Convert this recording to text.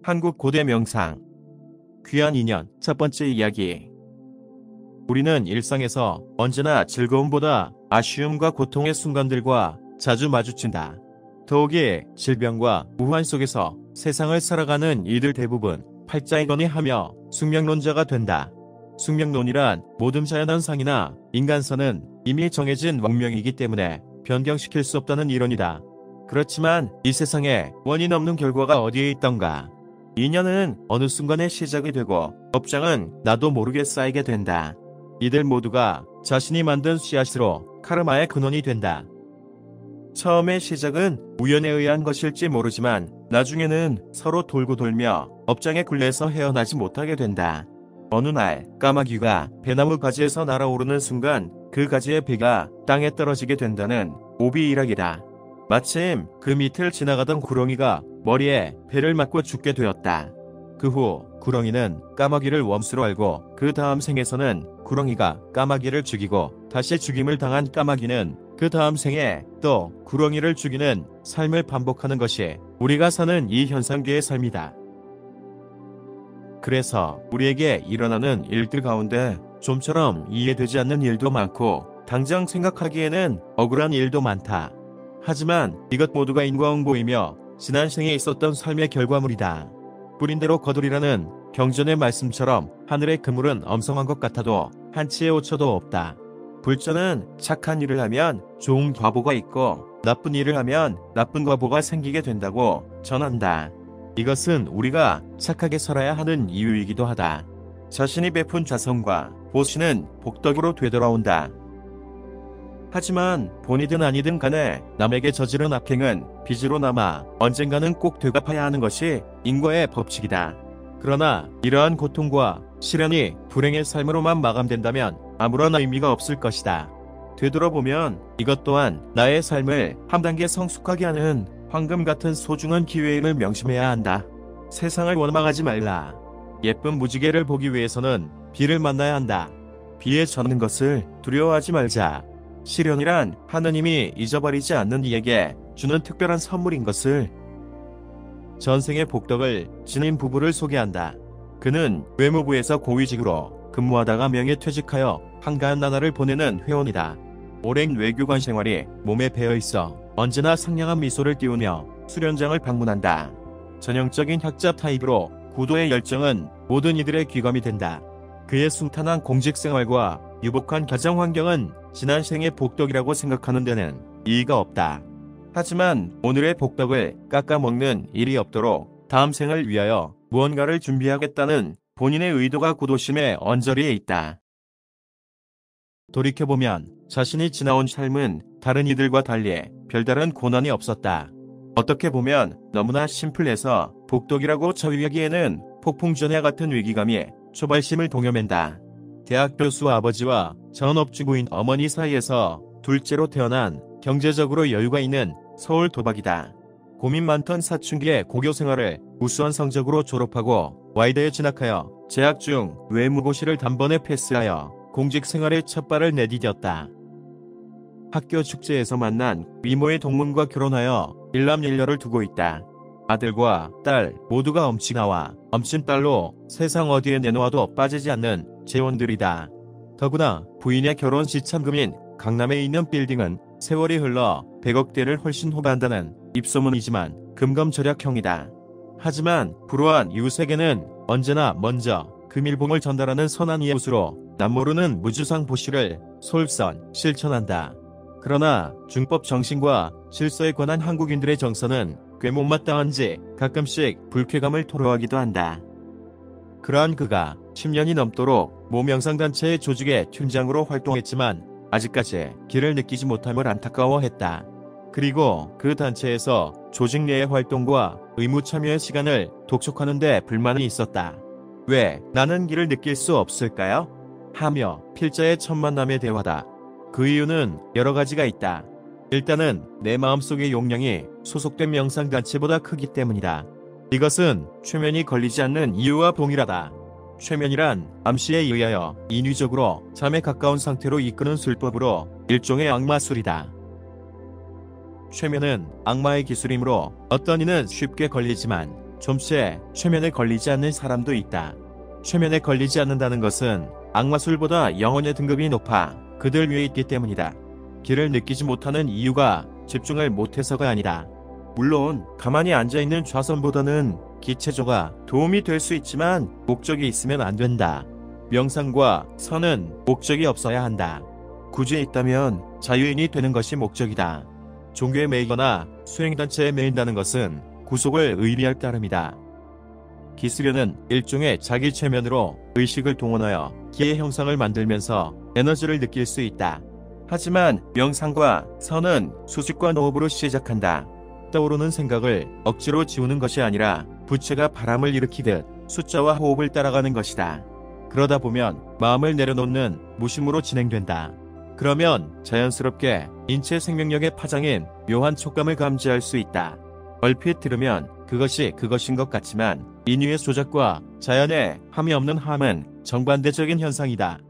한국 고대 명상 귀한 인연 첫 번째 이야기. 우리는 일상에서 언제나 즐거움보다 아쉬움과 고통의 순간들과 자주 마주친다. 더욱이 질병과 우환 속에서 세상을 살아가는 이들 대부분 팔자이거니하며 숙명론자가 된다. 숙명론이란 모든 자연현상이나 인간사는 이미 정해진 운명이기 때문에 변경시킬 수 없다는 이론이다. 그렇지만 이 세상에 원인 없는 결과가 어디에 있던가. 인연은 어느 순간에 시작이 되고 업장은 나도 모르게 쌓이게 된다. 이들 모두가 자신이 만든 씨앗으로 카르마의 근원이 된다. 처음의 시작은 우연에 의한 것일지 모르지만 나중에는 서로 돌고 돌며 업장의 굴레에서 헤어나지 못하게 된다. 어느 날 까마귀가 배나무 가지에서 날아오르는 순간 그 가지의 배가 땅에 떨어지게 된다는 오비일학이다. 마침 그 밑을 지나가던 구렁이가 머리에 배를 맞고 죽게 되었다. 그 후 구렁이는 까마귀를 원수로 알고 그 다음 생에서는 구렁이가 까마귀를 죽이고 다시 죽임을 당한 까마귀는 그 다음 생에 또 구렁이를 죽이는 삶을 반복하는 것이 우리가 사는 이 현상계의 삶이다. 그래서 우리에게 일어나는 일들 가운데 좀처럼 이해되지 않는 일도 많고 당장 생각하기에는 억울한 일도 많다. 하지만 이것 모두가 인과응보이며 지난 생에 있었던 삶의 결과물이다. 뿌린 대로 거두리라는 경전의 말씀처럼 하늘의 그물은 엄성한 것 같아도 한치의 오차도 없다. 불자는 착한 일을 하면 좋은 과보가 있고 나쁜 일을 하면 나쁜 과보가 생기게 된다고 전한다. 이것은 우리가 착하게 살아야 하는 이유이기도 하다. 자신이 베푼 자선과 보시는 복덕으로 되돌아온다. 하지만 본이든 아니든 간에 남에게 저지른 악행은 빚으로 남아 언젠가는 꼭 되갚아야 하는 것이 인과의 법칙이다. 그러나 이러한 고통과 시련이 불행의 삶으로만 마감된다면 아무런 의미가 없을 것이다. 되돌아보면 이것 또한 나의 삶을 한 단계 성숙하게 하는 황금 같은 소중한 기회임을 명심해야 한다. 세상을 원망하지 말라. 예쁜 무지개를 보기 위해서는 비를 만나야 한다. 비에 젖는 것을 두려워하지 말자. 시련이란 하느님이 잊어버리지 않는 이에게 주는 특별한 선물인 것을. 전생의 복덕을 지닌 부부를 소개한다. 그는 외무부에서 고위직으로 근무하다가 명예퇴직하여 한가한 나날을 보내는 회원이다. 오랜 외교관 생활이 몸에 배어있어 언제나 상냥한 미소를 띄우며 수련장을 방문한다. 전형적인 학자 타입으로 구도의 열정은 모든 이들의 귀감이 된다. 그의 순탄한 공직생활과 유복한 가정환경은 지난 생의 복덕이라고 생각하는 데는 이의가 없다. 하지만 오늘의 복덕을 깎아먹는 일이 없도록 다음 생을 위하여 무언가를 준비하겠다는 본인의 의도가 구도심의 언저리에 있다. 돌이켜보면 자신이 지나온 삶은 다른 이들과 달리 별다른 고난이 없었다. 어떻게 보면 너무나 심플해서 복덕이라고 저위하기에는 폭풍전야 같은 위기감이 초발심을 동여맨다. 대학 교수 아버지와 전업주부인 어머니 사이에서 둘째로 태어난 경제적으로 여유가 있는 서울 도박이다. 고민 많던 사춘기의 고교 생활을 우수한 성적으로 졸업하고 와이드에 진학하여 재학 중 외무고시를 단번에 패스하여 공직 생활의 첫 발을 내디뎠다. 학교 축제에서 만난 미모의 동문과 결혼하여 일남일녀를 두고 있다. 아들과 딸 모두가 엄친아와 엄친딸로 세상 어디에 내놓아도 빠지지 않는 재원들이다. 더구나 부인의 결혼 시참금인 강남에 있는 빌딩은 세월이 흘러 100억대를 훨씬 호가한다는 입소문이지만 금검절약형이다. 하지만 불우한 이웃에게는 언제나 먼저 금일봉을 전달하는 선한 이웃으로 남모르는 무주상 보시를 솔선 실천한다. 그러나 중법 정신과 질서에 관한 한국인들의 정서는 꽤 못마땅한지 가끔씩 불쾌감을 토로하기도 한다. 그러한 그가 10년이 넘도록 모 명상단체의 조직의 팀장으로 활동했지만 아직까지 길을 느끼지 못함을 안타까워했다. 그리고 그 단체에서 조직 내의 활동과 의무 참여의 시간을 독촉하는 데 불만이 있었다. 왜 나는 길을 느낄 수 없을까요? 하며 필자의 첫 만남의 대화다. 그 이유는 여러 가지가 있다. 일단은 내 마음속의 용량이 소속된 명상단체보다 크기 때문이다. 이것은 최면이 걸리지 않는 이유와 동일하다. 최면이란 암시에 의하여 인위적으로 잠에 가까운 상태로 이끄는 술법으로 일종의 악마술이다. 최면은 악마의 기술이므로 어떤 이는 쉽게 걸리지만 좀체 최면에 걸리지 않는 사람도 있다. 최면에 걸리지 않는다는 것은 악마술보다 영혼의 등급이 높아 그들 위에 있기 때문이다. 길을 느끼지 못하는 이유가 집중을 못해서가 아니다. 물론 가만히 앉아있는 좌선보다는 기체조가 도움이 될 수 있지만 목적이 있으면 안 된다. 명상과 선은 목적이 없어야 한다. 굳이 있다면 자유인이 되는 것이 목적이다. 종교에 매이거나 수행단체에 매인다는 것은 구속을 의미할 따름이다. 기수련은 일종의 자기 최면으로 의식을 동원하여 기의 형상을 만들면서 에너지를 느낄 수 있다. 하지만 명상과 선은 수직과 노업으로 시작한다. 떠오르는 생각을 억지로 지우는 것이 아니라 부채가 바람을 일으키듯 숫자와 호흡을 따라가는 것이다. 그러다 보면 마음을 내려놓는 무심으로 진행된다. 그러면 자연스럽게 인체 생명력의 파장인 묘한 촉감을 감지할 수 있다. 얼핏 들으면 그것이 그것인 것 같지만 인유의 조작과 자연의 함이 없는 함은 정반대적인 현상이다.